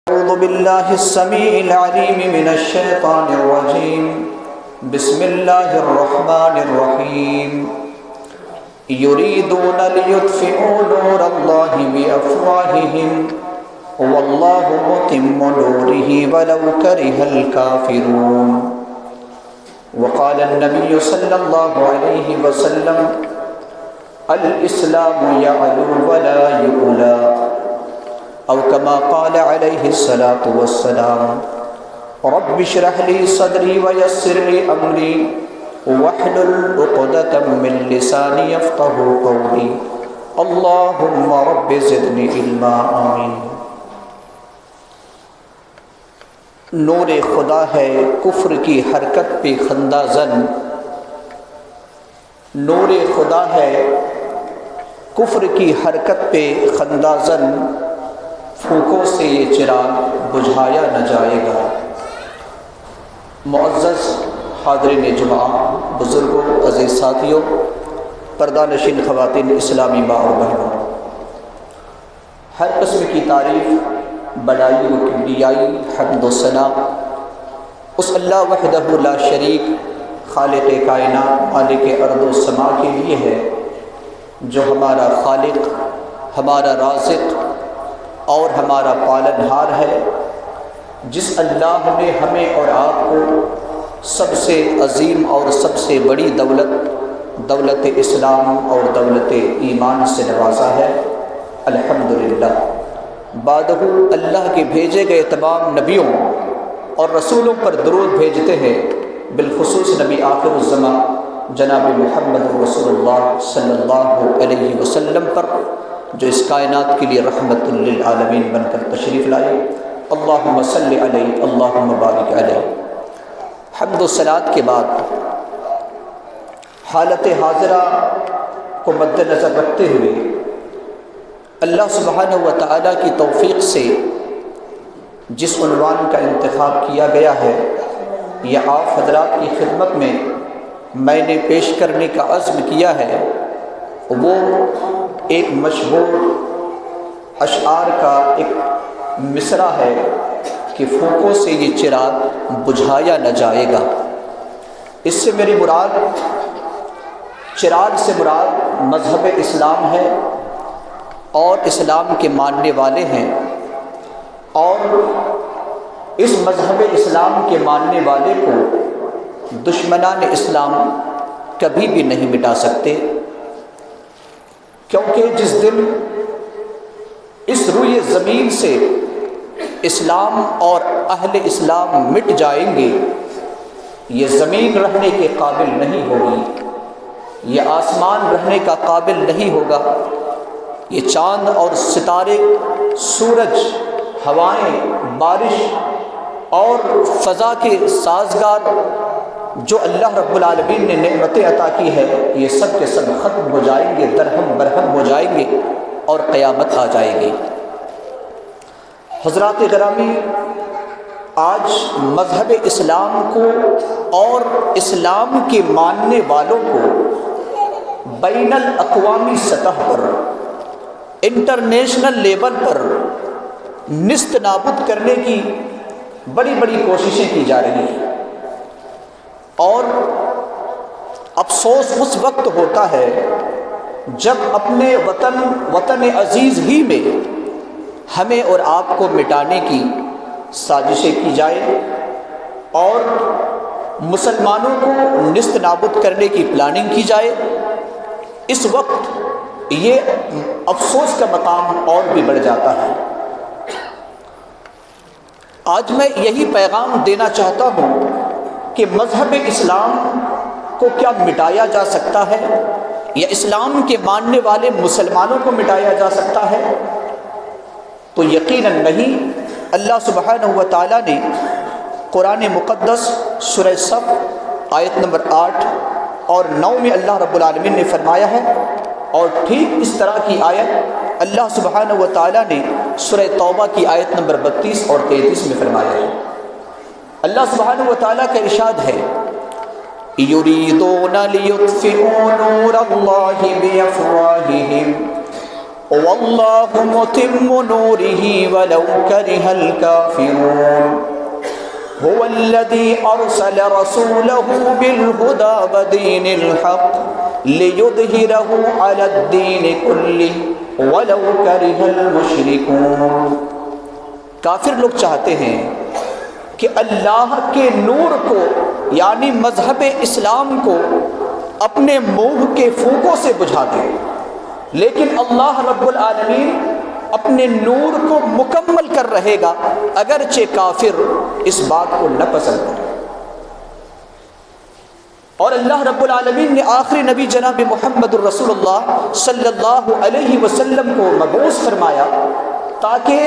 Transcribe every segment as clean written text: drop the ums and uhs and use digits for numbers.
أعوذ بالله السميع العليم من الشيطان الرجيم. بسم الله الرحمن الرحيم. يريدون ليطفئوا نور الله بأفواههم والله متم نوره ولو كره الكافرون. وقال النبي صلى الله عليه وسلم: الإسلام يعلو ولا يؤلى، أو كما قال عليه الصلاة والسلام: رب اشرح لي صدري ويسر لي أمري واحلل عقدة من لساني يفقهوا قولي. اللهم رب زدني علما. آمین. نور خدا ہے کفر کی حرکت پہ خندہ زن، نور خدا ہے کفر کی حرکت پہ خندہ زن، پھونکوں سے یہ چراغ بجھایا نہ جائے گا. معزز حاضرین جمعہ، بزرگوں، عزیز ساتھیوں، پردہ نشین خواتین، اسلامی ماں اور بہنوں، ہر قسم کی تعریف، بڑائی و کبریائی، حمد و ثنا اس اللہ وحدہ لا شریک، خالق کائنات، مالک ارض و سما کے لیے ہے، جو ہمارا خالق، ہمارا رازق اور ہمارا پالنہار ہے. جس اللہ نے ہمیں اور آپ کو سب سے عظیم اور سب سے بڑی دولت اسلام اور دولت ایمان سے نوازا ہے، الحمدللہ. بعدہ اللہ کے بھیجے گئے تمام نبیوں اور رسولوں پر درود بھیجتے ہیں، بالخصوص نبی آخر الزمان جناب محمد رسول اللہ صلی اللہ علیہ وسلم پر، جو اس کائنات کے لیے رحمت للعالمین بن کر تشریف لائے. اللہم صلی علیہ، اللہم بارک علیہ. حمد و صلوات کے بعد حالت حاضرہ کو مد نظر رکھتے ہوئے اللہ سبحانہ و تعالیٰ کی توفیق سے جس عنوان کا انتخاب کیا گیا ہے، یہ آپ حضرات کی خدمت میں نے پیش کرنے کا عزم کیا ہے، وہ ایک مشہور اشعار کا ایک مصرع ہے کہ پھونکوں سے یہ چراغ بجھایا نہ جائے گا. اس سے میری مراد، چراغ سے مراد مذہب اسلام ہے اور اسلام کے ماننے والے ہیں، اور اس مذہب اسلام کے ماننے والے کو دشمنان اسلام کبھی بھی نہیں مٹا سکتے، کیونکہ جس دن اس روئے زمین سے اسلام اور اہل اسلام مٹ جائیں گے، یہ زمین رہنے کے قابل نہیں ہوگی، یہ آسمان رہنے کا قابل نہیں ہوگا، یہ چاند اور ستارے، سورج، ہوائیں، بارش اور فضا کے سازگار جو اللہ رب العالمین نے نعمتیں عطا کی ہے، یہ سب کے سب ختم ہو جائیں گے، درہم برہم ہو جائیں گے اور قیامت آ جائے گی. حضرات گرامی، آج مذہب اسلام کو اور اسلام کے ماننے والوں کو بین الاقوامی سطح پر، انٹرنیشنل لیول پر نیست نابود کرنے کی بڑی بڑی کوششیں کی جا رہی ہیں، اور افسوس اس وقت ہوتا ہے جب اپنے وطن عزیز ہی میں ہمیں اور آپ کو مٹانے کی سازشیں کی جائے اور مسلمانوں کو نیست نابود کرنے کی پلاننگ کی جائے. اس وقت یہ افسوس کا مقام اور بھی بڑھ جاتا ہے. آج میں یہی پیغام دینا چاہتا ہوں کہ مذہب اسلام کو کیا مٹایا جا سکتا ہے، یا اسلام کے ماننے والے مسلمانوں کو مٹایا جا سکتا ہے؟ تو یقیناً نہیں. اللہ سبحانہ و تعالیٰ نے قرآن مقدس سورہ صف آیت نمبر 8 اور 9 میں اللہ رب العالمین نے فرمایا ہے، اور ٹھیک اس طرح کی آیت اللہ سبحانہ و تعالیٰ نے سورہ توبہ کی آیت نمبر 32 اور 33 میں فرمایا ہے. اللہ سبحانہ و تعالیٰ کا ارشاد ہے: یریدون لیطفئوا نور اللہ بافواہہم واللہ متم نورہ ولو کرہ الکافرون هو الذي أرسل رسوله بالهدى ودين الحق ليظهره على الدين كله ولو كره المشركون. کافر لوگ چاہتے ہیں کہ اللہ کے نور کو یعنی مذہب اسلام کو اپنے منہ کے پھونکوں سے بجھا دے، لیکن اللہ رب العالمین اپنے نور کو مکمل کر رہے گا اگرچہ کافر اس بات کو نہ پسند کرے. اور اللہ رب العالمین نے آخری نبی جناب محمد الرسول اللہ صلی اللہ علیہ وسلم کو مبعوث فرمایا تاکہ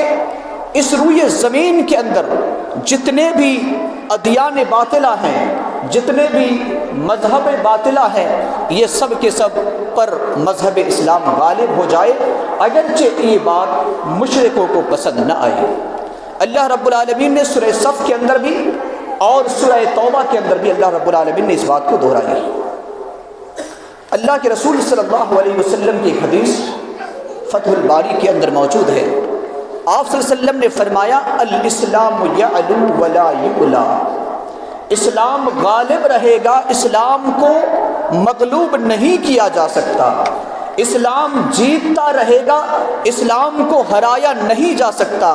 اس روئے زمین کے اندر جتنے بھی ادیان باطلہ ہیں، جتنے بھی مذہب باطلہ ہیں، یہ سب کے سب پر مذہب اسلام غالب ہو جائے اگرچہ یہ بات مشرکوں کو پسند نہ آئے. اللہ رب العالمین نے سورہ صف کے اندر بھی اور سورہ توبہ کے اندر بھی اللہ رب العالمین نے اس بات کو دہرایا. اللہ کے رسول صلی اللہ علیہ وسلم کی ایک حدیث فتح الباری کے اندر موجود ہے. آپ صلی اللہ علیہ وسلم نے فرمایا الاسلام یعلو ولا یعلا، اسلام غالب رہے گا، اسلام کو مغلوب نہیں کیا جا سکتا، اسلام جیتتا رہے گا، اسلام کو ہرایا نہیں جا سکتا،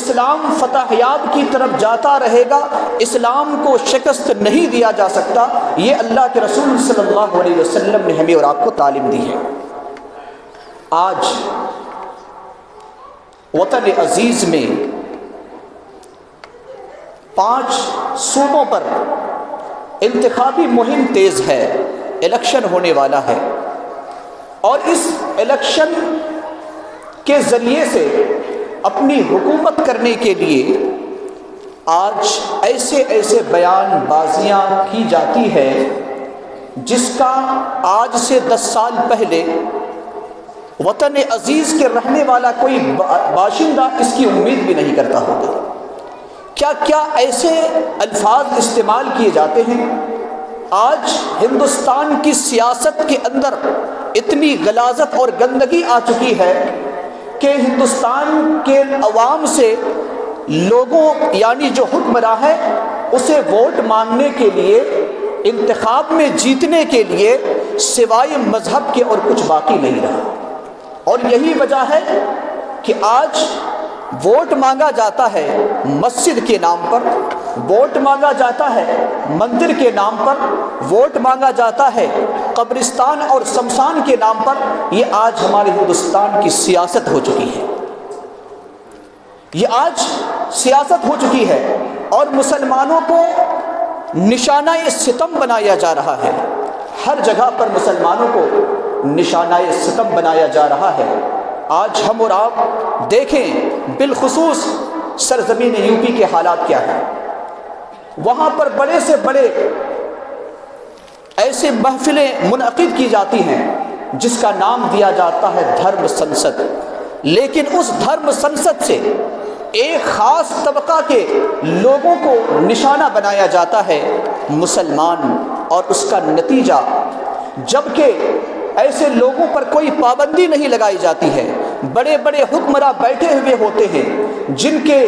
اسلام فتح یاب کی طرف جاتا رہے گا، اسلام کو شکست نہیں دیا جا سکتا. یہ اللہ کے رسول صلی اللہ علیہ وسلم نے ہمیں اور آپ کو تعلیم دی ہے. آج وطن عزیز میں 5 صوبوں پر انتخابی مہم تیز ہے، الیکشن ہونے والا ہے، اور اس الیکشن کے ذریعے سے اپنی حکومت کرنے کے لیے آج ایسے بیان بازیاں کی جاتی ہے جس کا آج سے 10 سال پہلے وطن عزیز کے رہنے والا کوئی باشندہ اس کی امید بھی نہیں کرتا ہوگا. کیا ایسے الفاظ استعمال کیے جاتے ہیں. آج ہندوستان کی سیاست کے اندر اتنی غلاظت اور گندگی آ چکی ہے کہ ہندوستان کے عوام سے لوگوں یعنی جو حکمراں ہے اسے ووٹ مانگنے کے لیے، انتخاب میں جیتنے کے لیے سوائے مذہب کے اور کچھ باقی نہیں رہا. اور یہی وجہ ہے کہ آج ووٹ مانگا جاتا ہے مسجد کے نام پر، ووٹ مانگا جاتا ہے مندر کے نام پر، ووٹ مانگا جاتا ہے قبرستان اور شمشان کے نام پر. یہ آج ہمارے ہندوستان کی سیاست ہو چکی ہے، یہ آج سیاست ہو چکی ہے، اور مسلمانوں کو نشانہ ستم بنایا جا رہا ہے. ہر جگہ پر مسلمانوں کو نشانہ ستم بنایا جا رہا ہے. آج ہم اور آپ دیکھیں بالخصوص سرزمین یو پی کے حالات کیا ہیں. وہاں پر بڑے سے بڑے ایسے محفلیں منعقد کی جاتی ہیں جس کا نام دیا جاتا ہے دھرم سنسد، لیکن اس دھرم سنسد سے ایک خاص طبقہ کے لوگوں کو نشانہ بنایا جاتا ہے مسلمان، اور اس کا نتیجہ جبکہ ایسے لوگوں پر کوئی پابندی نہیں لگائی جاتی ہے، بڑے بڑے حکمراں بیٹھے ہوئے ہوتے ہیں جن کے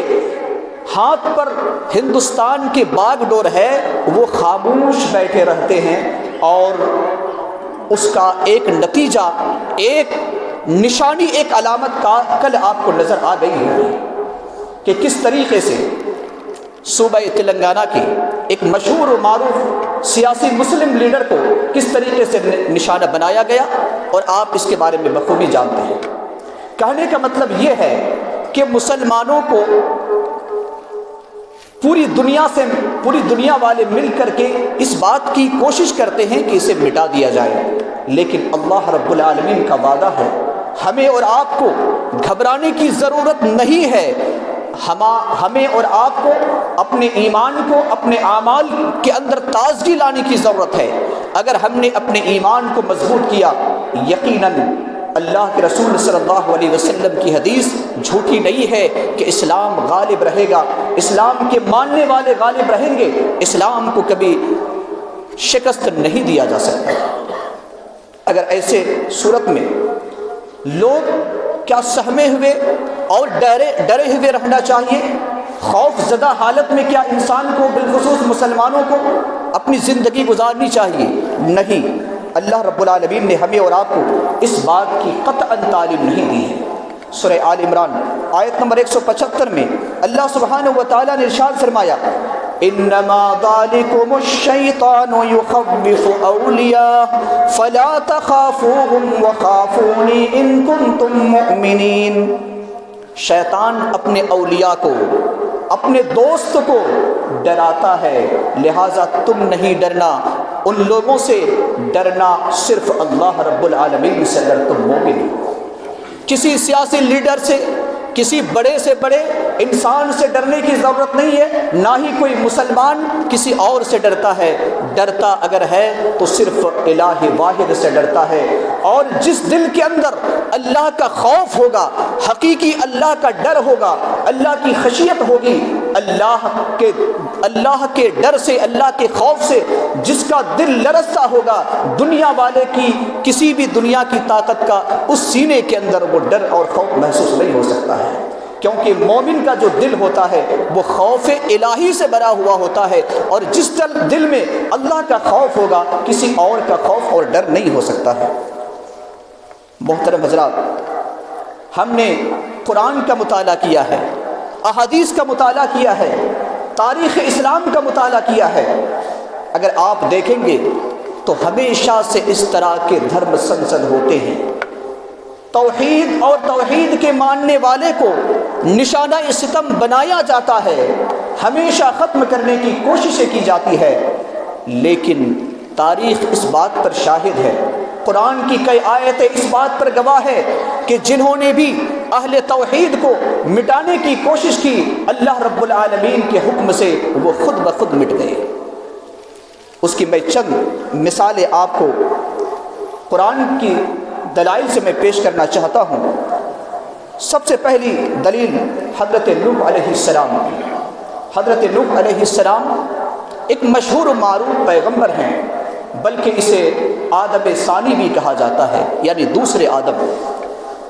ہاتھ پر ہندوستان کی باغ ڈور ہے، وہ خاموش بیٹھے رہتے ہیں، اور اس کا ایک نتیجہ، ایک نشانی، ایک علامت کا کل آپ کو نظر آ گئی ہوگی کہ کس طریقے سے صوبہ تلنگانہ کے ایک مشہور و معروف سیاسی مسلم لیڈر کو کس طریقے سے نشانہ بنایا گیا، اور آپ اس کے بارے میں بخوبی جانتے ہیں. کہنے کا مطلب یہ ہے کہ مسلمانوں کو پوری دنیا والے مل کر کے اس بات کی کوشش کرتے ہیں کہ اسے مٹا دیا جائے، لیکن اللہ رب العالمین کا وعدہ ہے ہمیں اور آپ کو گھبرانے کی ضرورت نہیں ہے. ہمیں اور آپ کو اپنے ایمان کو، اپنے اعمال کے اندر تازگی لانے کی ضرورت ہے. اگر ہم نے اپنے ایمان کو مضبوط کیا، یقیناً اللہ کے رسول صلی اللہ علیہ وسلم کی حدیث جھوٹی نہیں ہے کہ اسلام غالب رہے گا، اسلام کے ماننے والے غالب رہیں گے، اسلام کو کبھی شکست نہیں دیا جا سکتا. اگر ایسے صورت میں لوگ کیا سہمے ہوئے اور ڈرے ہوئے رہنا چاہیے؟ خوف زدہ حالت میں کیا انسان کو بالخصوص مسلمانوں کو اپنی زندگی گزارنی چاہیے؟ نہیں، اللہ رب العالمین نے ہمیں اور آپ کو اس بات کی قطعاً تعلیم نہیں دی ہے۔ سورہ آل عمران آیت نمبر 175 میں اللہ سبحانہ و تعالیٰ نے ارشاد فرمایا، انما ذالکم الشیطان یخوف اولیاء فلا تخافوهم وخافونی ان کنتم مؤمنین۔ شیطان اپنے اولیاء کو، اپنے دوست کو ڈراتا ہے، لہٰذا تم نہیں ڈرنا، ان لوگوں سے ڈرنا صرف اللہ رب العالمین سے اگر تم مومن ہو۔ کسی سیاسی لیڈر سے، کسی بڑے سے بڑے انسان سے ڈرنے کی ضرورت نہیں ہے، نہ ہی کوئی مسلمان کسی اور سے ڈرتا ہے۔ ڈرتا اگر ہے تو صرف الہ واحد سے ڈرتا ہے، اور جس دل کے اندر اللہ کا خوف ہوگا، حقیقی اللہ کا ڈر ہوگا، اللہ کی خشیت ہوگی، اللہ کے ڈر سے، اللہ کے خوف سے جس کا دل لرزتا ہوگا، دنیا والے کی کسی بھی دنیا کی طاقت کا اس سینے کے اندر وہ ڈر اور خوف محسوس نہیں ہو سکتا ہے، کیونکہ مومن کا جو دل ہوتا ہے وہ خوف الہی سے بھرا ہوا ہوتا ہے، اور جس دل میں اللہ کا خوف ہوگا کسی اور کا خوف اور ڈر نہیں ہو سکتا ہے۔ محترم حضرات، ہم نے قرآن کا مطالعہ کیا ہے، احادیث کا مطالعہ کیا ہے، تاریخ اسلام کا مطالعہ کیا ہے۔ اگر آپ دیکھیں گے تو ہمیشہ سے اس طرح کے دھرم سنسد ہوتے ہیں، توحید اور توحید کے ماننے والے کو نشانہ ستم بنایا جاتا ہے، ہمیشہ ختم کرنے کی کوششیں کی جاتی ہے، لیکن تاریخ اس بات پر شاہد ہے، قرآن کی کئی آیتیں اس بات پر گواہ ہے کہ جنہوں نے بھی اہل توحید کو مٹانے کی کوشش کی، اللہ رب العالمین کے حکم سے وہ خود بخود مٹ گئے۔ اس کی میں چند مثالیں آپ کو قرآن کی دلائل سے میں پیش کرنا چاہتا ہوں۔ سب سے پہلی دلیل حضرت نوح علیہ السلام۔ حضرت نوح علیہ السلام ایک مشہور و معروف پیغمبر ہیں، بلکہ اسے آدم ثانی بھی کہا جاتا ہے، یعنی دوسرے آدم۔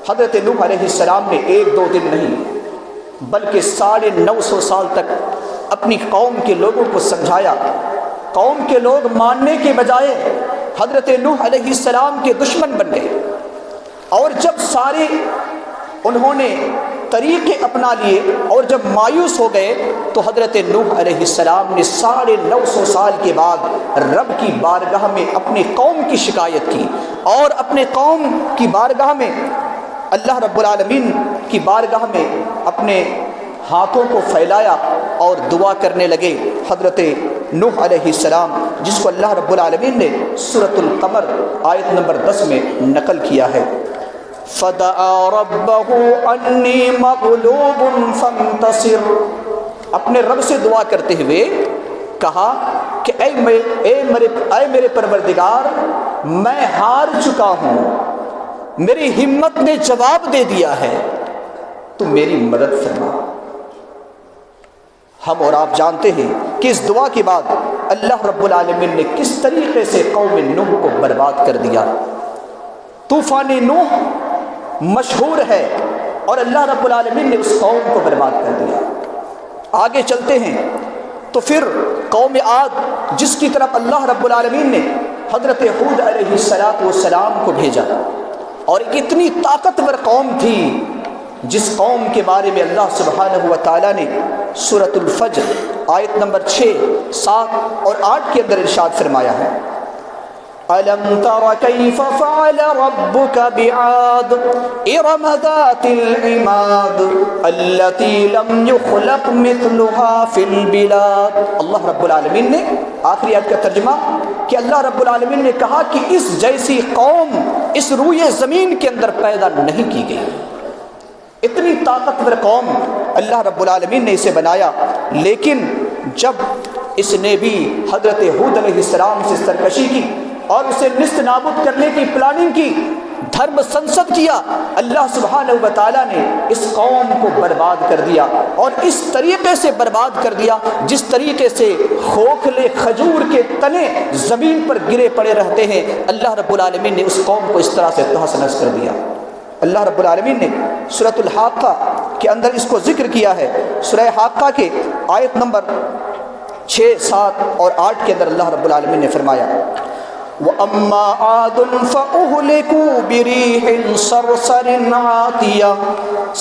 حضرت نوح علیہ السلام نے ایک دو دن نہیں بلکہ 950 سال تک اپنی قوم کے لوگوں کو سمجھایا۔ قوم کے لوگ ماننے کے بجائے حضرت نوح علیہ السلام کے دشمن بن گئے، اور جب سارے انہوں نے طریقے اپنا لیے اور جب مایوس ہو گئے تو حضرت نوح علیہ السلام نے 950 سال کے بعد رب کی بارگاہ میں اپنی قوم کی شکایت کی، اور اپنے قوم کی بارگاہ میں، اللہ رب العالمین کی بارگاہ میں اپنے ہاتھوں کو پھیلایا اور دعا کرنے لگے۔ حضرت نوح علیہ السلام، جس کو اللہ رب العالمین نے سورۃ القمر آیت نمبر 10 میں نقل کیا ہے، فَدَعَا رَبَّهُ أَنِّي مَغْلُوبٌ فَانتَصِرْ، اپنے رب سے دعا کرتے ہوئے کہا کہ اے میرے پروردگار، میں ہار چکا ہوں، میری ہمت نے جواب دے دیا ہے، تو میری مدد فرما۔ ہم اور آپ جانتے ہیں کہ اس دعا کے بعد اللہ رب العالمین نے کس طریقے سے قوم نوح کو برباد کر دیا۔ طوفان نوح مشہور ہے، اور اللہ رب العالمین نے اس قوم کو برباد کر دیا۔ آگے چلتے ہیں تو پھر قوم عاد، جس کی طرف اللہ رب العالمین نے حضرت ہود علیہ السلام کو بھیجا، اور ایک اتنی طاقتور قوم تھی جس قوم کے بارے میں اللہ سبحانہ و تعالیٰ نے سورۃ الفجر آیت نمبر 6، 7 اور 8 کے اندر ارشاد فرمایا ہے، أَلَمْ تَرَ كَيْفَ فَعَلَ رَبُّكَ بِعَادٍ إِرَمَ ذَاتِ الْعِمَادِ الَّتِي لَمْ يُخْلَقْ مِثْلُهَا فِي الْبِلَادِ۔ اللہ رب العالمین نے آخری آیت کا ترجمہ کہ اللہ رب العالمین نے کہا کہ اس جیسی قوم اس روئے زمین کے اندر پیدا نہیں کی گئی۔ اتنی طاقتور قوم اللہ رب العالمین نے اسے بنایا، لیکن جب اس نے بھی حضرت ہود علیہ السلام سے سرکشی کی اور اسے نیست نابود کرنے کی پلاننگ کی، دھرم سنسد کیا، اللہ سبحانہ و تعالیٰ نے اس قوم کو برباد کر دیا، اور اس طریقے سے برباد کر دیا جس طریقے سے کھوکھلے کھجور کے تنے زمین پر گرے پڑے رہتے ہیں۔ اللہ رب العالمین نے اس قوم کو اس طرح سے تہس نہس کر دیا۔ اللہ رب العالمین نے سورۃ الحاقہ کے اندر اس کو ذکر کیا ہے۔ سورہ حاقہ کے آیت نمبر 6، 7 اور 8 کے اندر اللہ رب العالمین نے فرمایا وَأَمَّا عَادٌ فَأُهْلِكُوا بِرِيحٍ صَرْصَرٍ عَاتِيَةٍ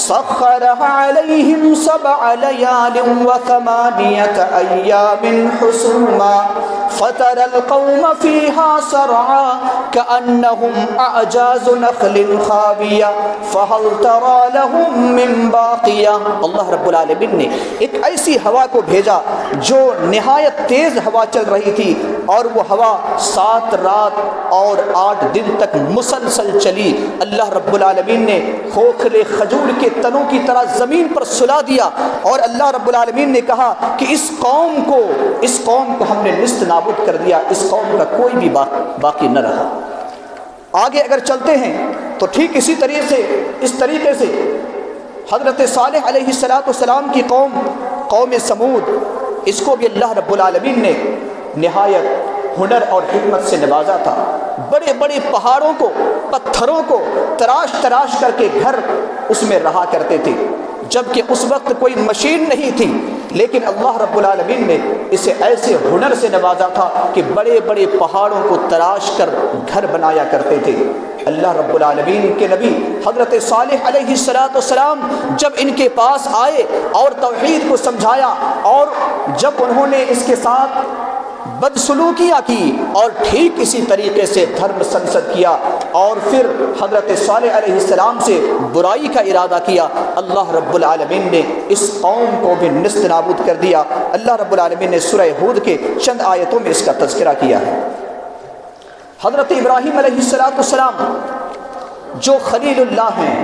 سَخَّرَهَا عَلَيْهِمْ 7 لَيَالٍ و8 أَيَّامٍ حُسُومًا فَتَرَى الْقَوْمَ فِيهَا سَرْعَىٰ كَأَنَّهُمْ أَعْجَازُ نَخْلٍ خَاوِيَةٍ فَهَلْ تَرَىٰ لَهُم مِّن بَاقِيَةٍ۔ اللہ رب العالمین نے ایک ایسی ہوا کو بھیجا جو نہایت تیز ہوا چل رہی تھی، اور وہ ہوا 7 رات اور 8 دن تک مسلسل چلی۔ اللہ رب العالمین نے کھوکھلے کھجور کے تنوں کی طرح زمین پر سلا دیا، اور اللہ رب العالمین نے کہا کہ اس قوم کو ہم نے نیست نابود کر دیا، اس قوم کا کوئی بھی باقی نہ رہا۔ آگے اگر چلتے ہیں تو ٹھیک اس طریقے سے حضرت صالح علیہ السلام کی قوم سمود، اس کو بھی اللہ رب العالمین نے نہایت ہنر اور حکمت سے نوازا تھا۔ بڑے بڑے پہاڑوں کو، پتھروں کو تراش کر کے گھر اس میں رہا کرتے تھے، جبکہ اس وقت کوئی مشین نہیں تھی، لیکن اللہ رب العالمین نے اسے ایسے ہنر سے نوازا تھا کہ بڑے بڑے پہاڑوں کو تراش کر گھر بنایا کرتے تھے۔ اللہ رب العالمین کے نبی حضرت صالح علیہ السلام جب ان کے پاس آئے اور توحید کو سمجھایا، اور جب انہوں نے اس کے ساتھ بدسلوکیاں کی اور ٹھیک اسی طریقے سے دھرم سنسد کیا، اور پھر حضرت صالح علیہ السلام سے برائی کا ارادہ کیا، اللہ رب العالمین نے اس قوم کو بھی نیست نابود کر دیا۔ اللہ رب العالمین نے سورہ ہود کے چند آیتوں میں اس کا تذکرہ کیا ہے۔ حضرت ابراہیم علیہ السلام جو خلیل اللہ ہیں،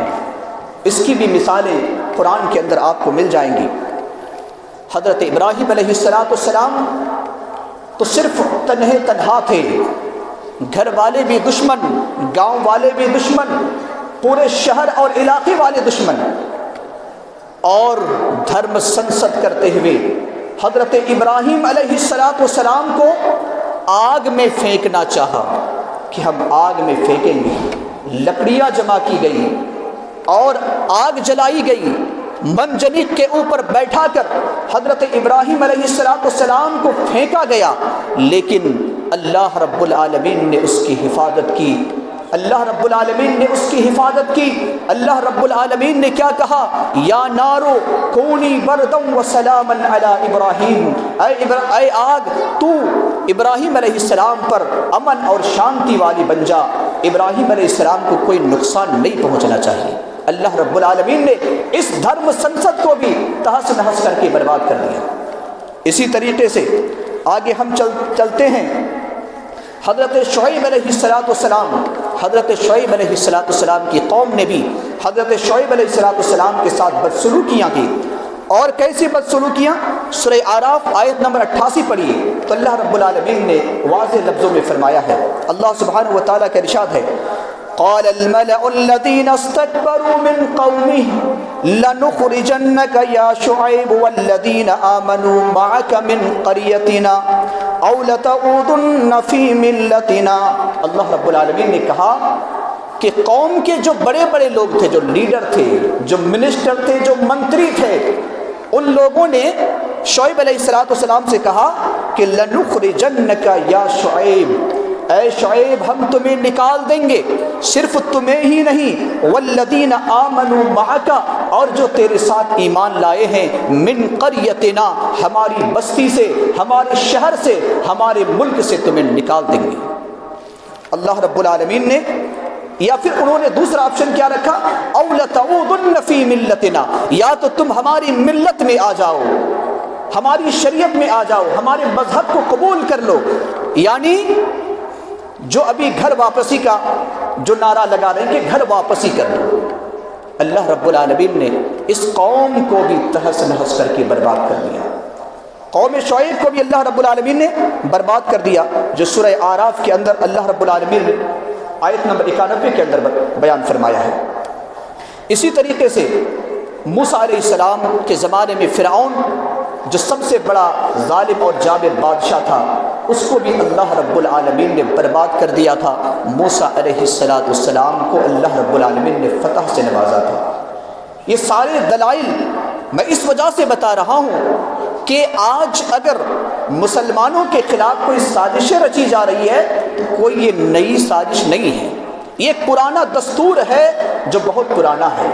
اس کی بھی مثالیں قرآن کے اندر آپ کو مل جائیں گی۔ حضرت ابراہیم علیہ السلام تو صرف تنہا تھے، گھر والے بھی دشمن، گاؤں والے بھی دشمن، پورے شہر اور علاقے والے دشمن، اور دھرم سنسد کرتے ہوئے حضرت ابراہیم علیہ السلام کو آگ میں پھینکنا چاہا کہ ہم آگ میں پھینکیں گے۔ لکڑیاں جمع کی گئی اور آگ جلائی گئی، منجنیق کے اوپر بیٹھا کر حضرت ابراہیم علیہ السلام کو پھینکا گیا، لیکن اللہ رب العالمین نے اس کی حفاظت کی۔ اللہ رب العالمین نے اس کی حفاظت کی۔ اللہ رب العالمین نے کیا کہا؟ یا نارو کونی بردم و سلاما علی ابراہیم، اے آگ تو ابراہیم علیہ السلام پر امن اور شانتی والی بن جا، ابراہیم علیہ السلام کو کوئی نقصان نہیں پہنچنا چاہیے۔ اللہ رب العالمین نے اس دھرم سنسد کو بھی تہس نہس کر کے برباد کر دیا۔ اسی طریقے سے آگے ہم چلتے ہیں۔ حضرت شعیب علیہ السلام کی قوم نے بھی حضرت شعیب علیہ السلام کے ساتھ بدسلوکیاں کی۔ اور کیسی بدسلوکیاں؟ سورہ اعراف آیت نمبر 88 پڑھیے تو اللہ رب العالمین نے واضح لفظوں میں فرمایا ہے۔ اللہ سبحانہ و تعالیٰ کا ارشاد ہے قال الملأ الذين استكبروا من قومه لنخرجنك يا شعيب والذين آمنوا معك من قريتنا أو لتعودن في ملتنا۔ اللہ رب العالمین نے کہا کہ قوم کے جو بڑے بڑے لوگ تھے، جو لیڈر تھے، جو منسٹر تھے، جو منتری تھے، ان لوگوں نے شعیب علیہ السلام سے کہا کہ لنخرجنك یا شعیب، اے شعیب ہم تمہیں نکال دیں گے، صرف تمہیں ہی نہیں والذین آمنوا معک، اور جو تیرے ساتھ ایمان لائے ہیں، من قریتنا ہماری بستی سے، ہمارے شہر سے، ہمارے ملک سے تمہیں نکال دیں گے۔ اللہ رب العالمین نے، یا پھر انہوں نے دوسرا آپشن کیا رکھا، او لتعودن فی ملتنا، یا تو تم ہماری ملت میں آ جاؤ، ہماری شریعت میں آ جاؤ، ہمارے مذہب کو قبول کر لو۔ یعنی جو ابھی گھر واپسی کا جو نعرہ لگا رہے ہیں کہ گھر واپسی کر لو۔ اللہ رب العالمین نے اس قوم کو بھی تہس نہس کر کے برباد کر دیا۔ قوم شعیب کو بھی اللہ رب العالمین نے برباد کر دیا، جو سورہ اعراف کے اندر اللہ رب العالمین نے آیت نمبر 91 کے اندر بیان فرمایا ہے۔ اسی طریقے سے موسیٰ علیہ السلام کے زمانے میں فرعون جو سب سے بڑا ظالم اور جابر بادشاہ تھا، اس کو بھی اللہ رب العالمین نے برباد کر دیا تھا۔ موسیٰ علیہ السلام کو اللہ رب العالمین نے فتح سے نوازا تھا۔ یہ سارے دلائل میں اس وجہ سے بتا رہا ہوں کہ آج اگر مسلمانوں کے خلاف کوئی سازشیں رچی جا رہی ہے تو کوئی یہ نئی سازش نہیں ہے، یہ ایک پرانا دستور ہے جو بہت پرانا ہے۔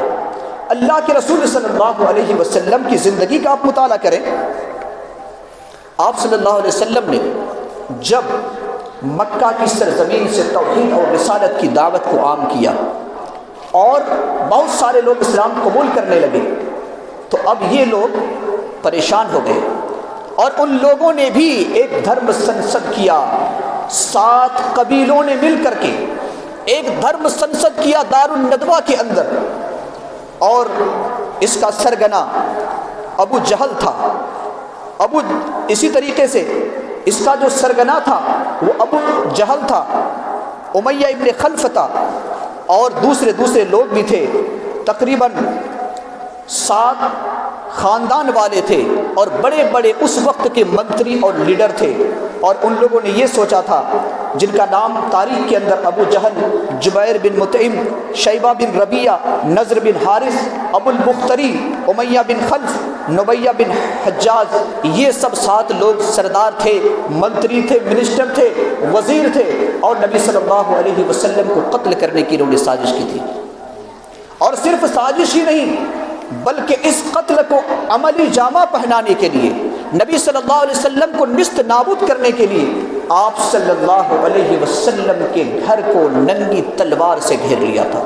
اللہ کے رسول صلی اللہ علیہ وسلم کی زندگی کا آپ مطالعہ کریں۔ آپ صلی اللہ علیہ وسلم نے جب مکہ کی سرزمین سے توحید اور رسالت کی دعوت کو عام کیا اور بہت سارے لوگ اسلام قبول کرنے لگے تو اب یہ لوگ پریشان ہو گئے اور ان لوگوں نے بھی ایک دھرم سنسد کیا، 7 قبیلوں نے مل کر کے ایک دھرم سنسد کیا دار الندوہ کے اندر، اور اس کا سرگنا ابو جہل تھا۔ اسی طریقے سے اس کا جو سرگنا تھا وہ ابو جہل تھا، امیہ ابن خلف تھا، اور دوسرے لوگ بھی تھے۔ تقریباً 7 خاندان والے تھے اور بڑے بڑے اس وقت کے منتری اور لیڈر تھے، اور ان لوگوں نے یہ سوچا تھا، جن کا نام تاریخ کے اندر ابو جہل، جبیر بن مطعم، شیبہ بن ربیعہ، نضر بن حارث، ابو البختری، امیہ بن خلف، نبیہ بن حجاج، یہ سب 7 لوگ سردار تھے، منتری تھے، منسٹر تھے، وزیر تھے، اور نبی صلی اللہ علیہ وسلم کو قتل کرنے کی انہوں نے سازش کی تھی۔ اور صرف سازش ہی نہیں بلکہ اس قتل کو عملی جامہ پہنانے کے لیے، نبی صلی اللہ علیہ وسلم کو نیست نابود کرنے کے لیے آپ صلی اللہ علیہ وسلم کے گھر کو ننگی تلوار سے گھیر لیا تھا۔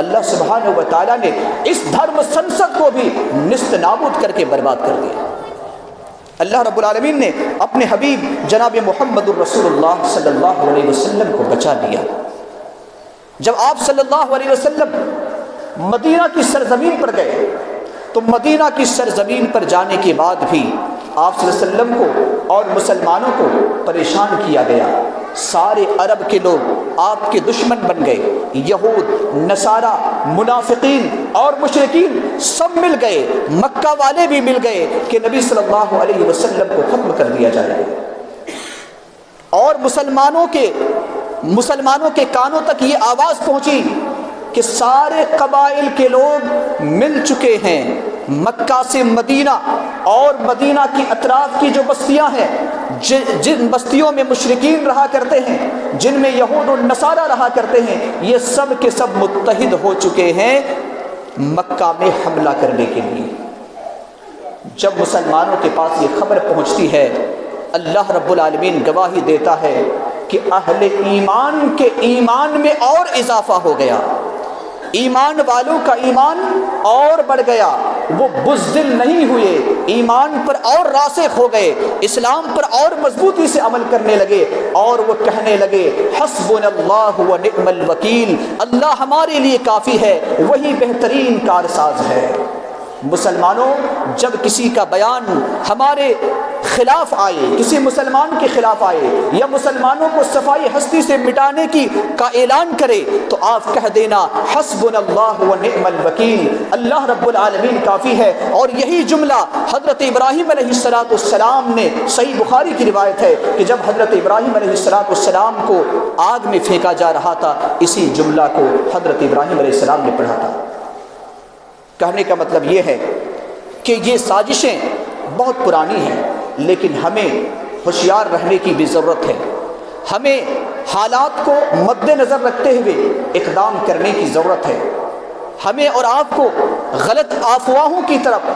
اللہ سبحانہ و تعالیٰ نے اس دھرم سنسد کو بھی نیست نابود کر کے برباد کر دیا۔ اللہ رب العالمین نے اپنے حبیب جناب محمد الرسول اللہ صلی اللہ علیہ وسلم کو بچا لیا۔ جب آپ صلی اللہ علیہ وسلم مدینہ کی سرزمین پر گئے تو مدینہ کی سرزمین پر جانے کے بعد بھی آپ صلی اللہ علیہ وسلم کو اور مسلمانوں کو پریشان کیا گیا۔ سارے عرب کے لوگ آپ کے دشمن بن گئے، یہود، نصارہ، منافقین اور مشرکین سب مل گئے، مکہ والے بھی مل گئے کہ نبی صلی اللہ علیہ وسلم کو ختم کر دیا جائے، اور مسلمانوں کے کانوں تک یہ آواز پہنچی کہ سارے قبائل کے لوگ مل چکے ہیں، مکہ سے مدینہ اور مدینہ کی اطراف کی جو بستیاں ہیں، جن بستیوں میں مشرکین رہا کرتے ہیں، جن میں یہود و نصارہ رہا کرتے ہیں، یہ سب کے سب متحد ہو چکے ہیں مکہ میں حملہ کرنے کے لیے۔ جب مسلمانوں کے پاس یہ خبر پہنچتی ہے، اللہ رب العالمین گواہی دیتا ہے کہ اہل ایمان کے ایمان میں اور اضافہ ہو گیا، ایمان والوں کا ایمان اور بڑھ گیا، وہ بزدل نہیں ہوئے، ایمان پر اور راسخ ہو گئے، اسلام پر اور مضبوطی سے عمل کرنے لگے، اور وہ کہنے لگے حسبنا اللہ و نعم الوکیل، اللہ ہمارے لیے کافی ہے، وہی بہترین کارساز ہے۔ مسلمانوں، جب کسی کا بیان ہمارے خلاف آئے، کسی مسلمان کے خلاف آئے، یا مسلمانوں کو صفائی ہستی سے مٹانے کا اعلان کرے، تو آپ کہہ دینا حسبنا اللہ و نعم الوکیل، اللہ رب العالمین کافی ہے۔ اور یہی جملہ حضرت ابراہیم علیہ السلام نے، صحیح بخاری کی روایت ہے کہ جب حضرت ابراہیم علیہ السلام کو آگ میں پھینکا جا رہا تھا، اسی جملہ کو حضرت ابراہیم علیہ السلام نے پڑھا تھا۔ کہنے کا مطلب یہ ہے کہ یہ سازشیں بہت پرانی ہیں، لیکن ہمیں ہوشیار رہنے کی بھی ضرورت ہے، ہمیں حالات کو مد نظر رکھتے ہوئے اقدام کرنے کی ضرورت ہے، ہمیں اور آپ کو غلط افواہوں کی طرف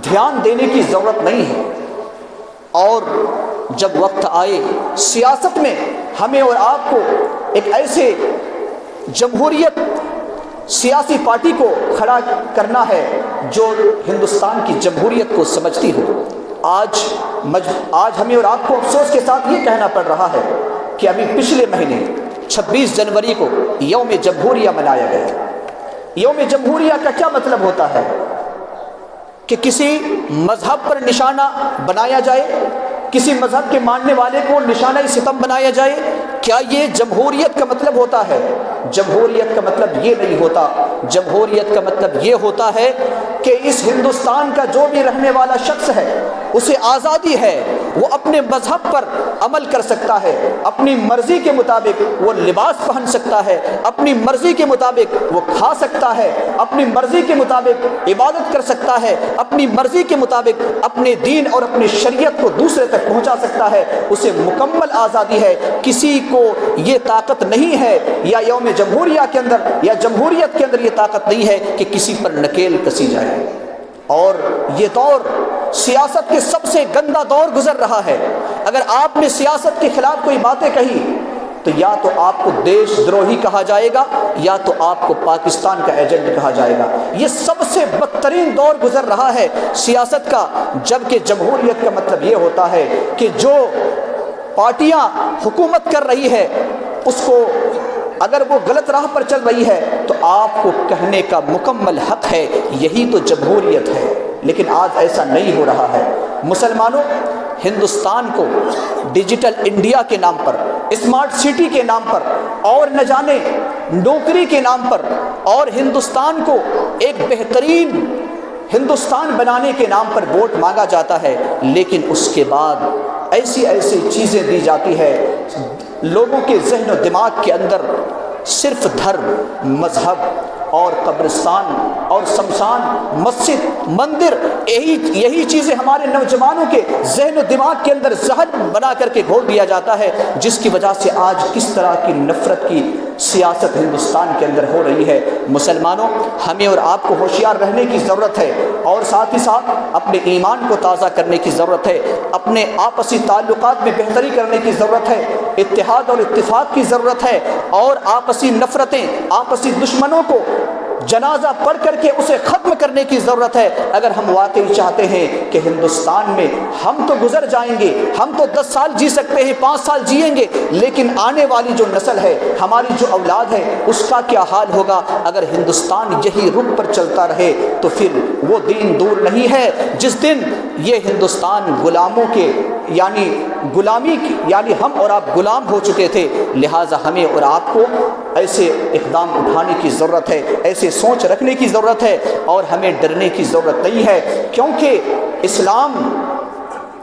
دھیان دینے کی ضرورت نہیں ہے۔ اور جب وقت آئے سیاست میں ہمیں اور آپ کو ایک ایسے جمہوریت سیاسی پارٹی کو کھڑا کرنا ہے جو ہندوستان کی جمہوریت کو سمجھتی ہو۔ آج ہمیں اور آپ کو افسوس کے ساتھ یہ کہنا پڑ رہا ہے کہ ابھی پچھلے مہینے 26 جنوری کو یوم جمہوریہ منایا گیا۔ یوم جمہوریہ کا کیا مطلب ہوتا ہے؟ کہ کسی مذہب پر نشانہ بنایا جائے، کسی مذہب کے ماننے والے کو نشانہ ستم بنایا جائے، کیا یہ جمہوریت کا مطلب ہوتا ہے؟ جمہوریت کا مطلب یہ نہیں ہوتا۔ جمہوریت کا مطلب یہ ہوتا ہے کہ اس ہندوستان کا جو بھی رہنے والا شخص ہے اسے آزادی ہے، وہ اپنے مذہب پر عمل کر سکتا ہے، اپنی مرضی کے مطابق وہ لباس پہن سکتا ہے، اپنی مرضی کے مطابق وہ کھا سکتا ہے، اپنی مرضی کے مطابق عبادت کر سکتا ہے، اپنی مرضی کے مطابق اپنے دین اور اپنی شریعت کو دوسرے تک پہنچا سکتا ہے۔ اسے مکمل آزادی ہے۔ کسی کو یہ طاقت نہیں ہے، یا یوم جمہوریہ کے اندر یا جمہوریت کے اندر یہ طاقت نہیں ہے کہ کسی پر نکیل کسی جائے۔ اور یہ دور سیاست کے سب سے گندا دور گزر رہا ہے۔ اگر آپ نے سیاست کے خلاف کوئی باتیں کہی تو یا تو آپ کو دیش دروہی کہا جائے گا یا تو آپ کو پاکستان کا ایجنٹ کہا جائے گا۔ یہ سب سے بدترین دور گزر رہا ہے سیاست کا، جبکہ جمہوریت کا مطلب یہ ہوتا ہے کہ جو پارٹیاں حکومت کر رہی ہے اس کو اگر وہ غلط راہ پر چل رہی ہے تو آپ کو کہنے کا مکمل حق ہے، یہی تو جمہوریت ہے۔ لیکن آج ایسا نہیں ہو رہا ہے۔ مسلمانوں، ہندوستان کو ڈیجیٹل انڈیا کے نام پر، اسمارٹ سٹی کے نام پر، اور نہ جانے نوکری کے نام پر، اور ہندوستان کو ایک بہترین ہندوستان بنانے کے نام پر ووٹ مانگا جاتا ہے، لیکن اس کے بعد ایسی ایسی چیزیں دی جاتی ہے، لوگوں کے ذہن و دماغ کے اندر صرف دھرم، مذہب اور قبرستان اور شمشان، مسجد، مندر، یہی چیزیں ہمارے نوجوانوں کے ذہن و دماغ کے اندر زہر بنا کر کے گھول دیا جاتا ہے، جس کی وجہ سے آج کس طرح کی نفرت کی سیاست ہندوستان کے اندر ہو رہی ہے۔ مسلمانوں، ہمیں اور آپ کو ہوشیار رہنے کی ضرورت ہے، اور ساتھ ہی ساتھ اپنے ایمان کو تازہ کرنے کی ضرورت ہے، اپنے آپسی تعلقات میں بہتری کرنے کی ضرورت ہے، اتحاد اور اتفاق کی ضرورت ہے، اور آپسی نفرتیں، آپسی دشمنوں کو جنازہ پڑھ کر کے اسے ختم کرنے کی ضرورت ہے۔ اگر ہم واقعی چاہتے ہیں کہ ہندوستان میں ہم تو گزر جائیں گے، ہم تو 10 سال جی سکتے ہیں، 5 سال جئیں گے، لیکن آنے والی جو نسل ہے، ہماری جو اولاد ہے، اس کا کیا حال ہوگا؟ اگر ہندوستان یہی رخ پر چلتا رہے تو پھر وہ دن دور نہیں ہے جس دن یہ ہندوستان غلاموں کے یعنی ہم اور آپ غلام ہو چکے تھے۔ لہٰذا ہمیں اور آپ کو ایسے اقدام اٹھانے کی ضرورت ہے، ایسے سوچ رکھنے کی ضرورت ہے، اور ہمیں ڈرنے کی ضرورت نہیں ہے، کیونکہ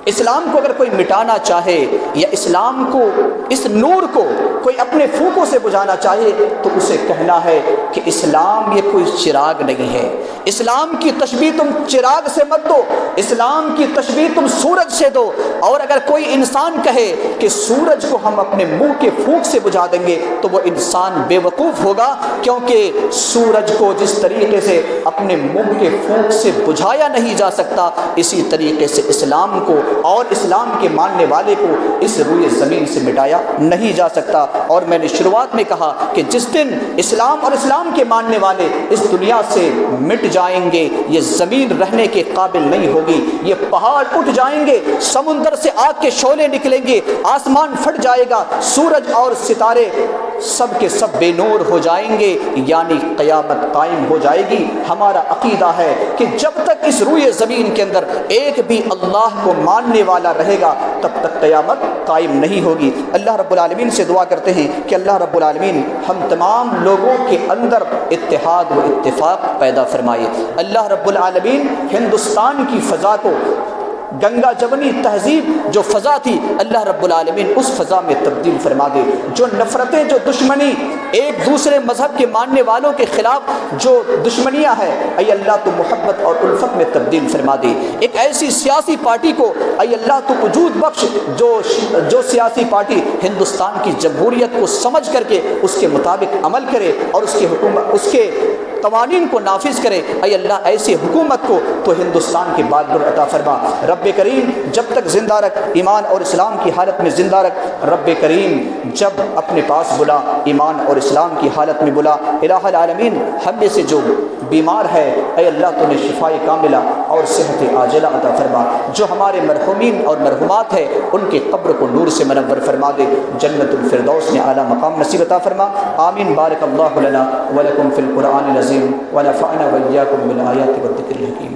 اسلام کو اگر کوئی مٹانا چاہے، یا اسلام کو، اس نور کو کوئی اپنے پھونکوں سے بجھانا چاہے، تو اسے کہنا ہے کہ اسلام یہ کوئی چراغ نہیں ہے۔ اسلام کی تشبیہ تم چراغ سے مت دو، اسلام کی تشبیہ تم سورج سے دو۔ اور اگر کوئی انسان کہے کہ سورج کو ہم اپنے منہ کے پھونک سے بجھا دیں گے تو وہ انسان بے وقوف ہوگا، کیونکہ سورج کو جس طریقے سے اپنے منہ کے پھونک سے بجھایا نہیں جا سکتا، اسی طریقے سے اسلام کو اور اسلام کے ماننے والے کو اس روئے زمین سے مٹایا نہیں جا سکتا۔ اور میں نے شروعات میں کہا کہ جس دن اسلام اور اسلام کے ماننے والے اس دنیا سے مٹ جائیں گے، یہ زمین رہنے کے قابل نہیں ہوگی، یہ پہاڑ اٹھ جائیں گے، سمندر سے آگ کے شعلے نکلیں گے، آسمان پھٹ جائے گا، سورج اور ستارے سب کے سب بے نور ہو جائیں گے، یعنی قیامت قائم ہو جائے گی۔ ہمارا عقیدہ ہے کہ جب تک اس روئے زمین کے اندر ایک بھی اللہ کو ماننے والا رہے گا، تب تک قیامت قائم نہیں ہوگی۔ اللہ رب العالمین سے دعا کرتے ہیں کہ اللہ رب العالمین ہم تمام لوگوں کے اندر اتحاد و اتفاق پیدا فرمائے۔ اللہ رب العالمین ہندوستان کی فضا کو، گنگا جمنی تہذیب جو فضا تھی، اللہ رب العالمین اس فضا میں تبدیل فرما دے۔ جو نفرتیں، جو دشمنی، ایک دوسرے مذہب کے ماننے والوں کے خلاف جو دشمنیاں ہیں، اے اللہ تو محبت اور الفت میں تبدیل فرما دے۔ ایک ایسی سیاسی پارٹی کو اے اللہ تو وجود بخش جو سیاسی پارٹی ہندوستان کی جمہوریت کو سمجھ کر کے اس کے مطابق عمل کرے اور اس کے قوانین کو نافذ کرے۔ اے اللہ ایسے حکومت کو تو ہندوستان کے بادر عطا فرما۔ رب کریم جب تک زندہ رکھ، ایمان اور اسلام کی حالت میں زندہ رکھ۔ رب کریم جب اپنے پاس بلا، ایمان اور اسلام کی حالت میں بلا۔ الہ العالمین ہم میں سے جو بیمار ہے، اے اللہ تو نے شفائے کاملہ اور صحت عاجلہ عطا فرما۔ جو ہمارے مرحومین اور مرحومات ہیں ان کے قبر کو نور سے منور فرما دے، جنت الفردوس میں اعلیٰ مقام نصیب عطا فرما۔ آمین۔ بارک اللہ لنا ولکم فی القرآن العظیم ونفعنا وإياكم بالآيات والذكر الحكيم۔